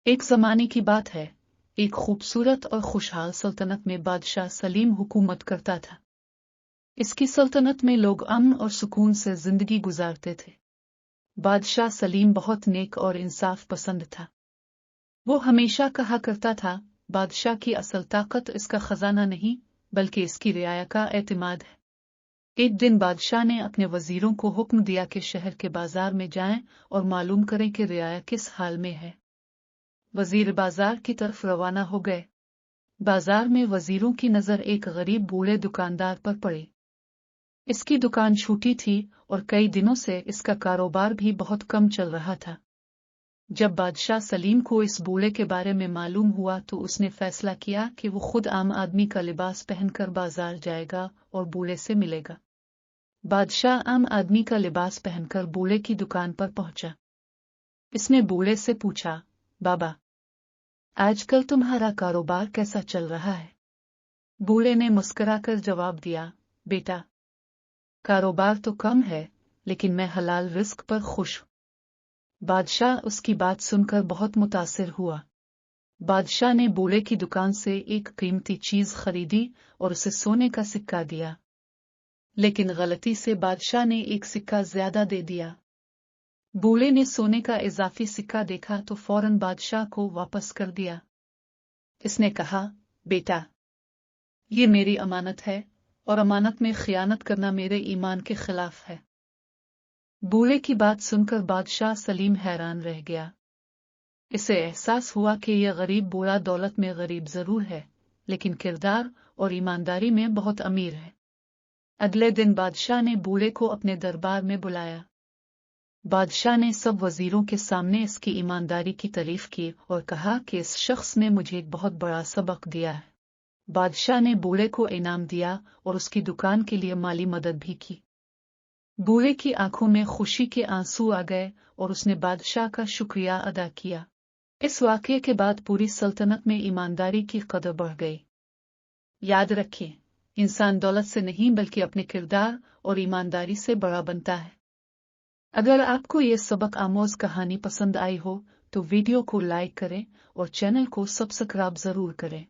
एक ज़माने की बात है, एक खूबसूरत और खुशहाल सल्तनत में बादशाह सलीम हुकूमत करता था। इसकी सल्तनत में लोग अमन और सुकून से जिंदगी गुजारते थे। बादशाह सलीम बहुत नेक और इंसाफ पसंद था। वो हमेशा कहा करता था, बादशाह की असल ताकत इसका खजाना नहीं, बल्कि इसकी रियाया का एतमाद है। एक दिन बादशाह ने अपने वजीरों को हुक्म दिया कि शहर के बाजार में जाएं और मालूम करें कि रियाया किस हाल में है। वजीर बाजार की तरफ रवाना हो गए। बाजार में वजीरों की नजर एक गरीब बूढ़े दुकानदार पर पड़ी। इसकी दुकान छूटी थी और कई दिनों से इसका कारोबार भी बहुत कम चल रहा था। जब बादशाह सलीम को इस बूढ़े के बारे में मालूम हुआ तो उसने फैसला किया कि वो खुद आम आदमी का लिबास पहनकर बाजार जाएगा और बूढ़े से मिलेगा। बादशाह आम आदमी का लिबास पहनकर बूढ़े की दुकान पर पहुंचा। इसने बूढ़े से पूछा, बाबा, आजकल तुम्हारा कारोबार कैसा चल रहा है? बूढ़े ने मुस्कुराकर जवाब दिया, बेटा, कारोबार तो कम है, लेकिन मैं हलाल रिस्क पर खुश हूं। बादशाह उसकी बात सुनकर बहुत मुतासिर हुआ। बादशाह ने बूढ़े की दुकान से एक कीमती चीज खरीदी और उसे सोने का सिक्का दिया। लेकिन गलती से बादशाह ने एक सिक्का ज्यादा दे दिया। बूढ़े ने सोने का इजाफी सिक्का देखा तो फौरन बादशाह को वापस कर दिया। इसने कहा, बेटा, ये मेरी अमानत है और अमानत में खियानत करना मेरे ईमान के खिलाफ है। बूढ़े की बात सुनकर बादशाह सलीम हैरान रह गया। इसे एहसास हुआ कि यह गरीब बूढ़ा दौलत में गरीब जरूर है, लेकिन किरदार और ईमानदारी में बहुत अमीर है। अगले दिन बादशाह ने बूढ़े को अपने दरबार में बुलाया। बादशाह ने सब वजीरों के सामने इसकी ईमानदारी की तारीफ की और कहा कि इस शख्स ने मुझे एक बहुत बड़ा सबक दिया है। बादशाह ने बूढ़े को इनाम दिया और उसकी दुकान के लिए माली मदद भी की। बूढ़े की आंखों में खुशी के आंसू आ गए और उसने बादशाह का शुक्रिया अदा किया। इस वाकये के बाद पूरी सल्तनत में ईमानदारी की कदर बढ़ गई। याद रखें, इंसान दौलत से नहीं बल्कि अपने किरदार और ईमानदारी से बड़ा बनता है। अगर आपको ये सबक आमोज कहानी पसंद आई हो तो वीडियो को लाइक करें और चैनल को सब्सक्राइब जरूर करें।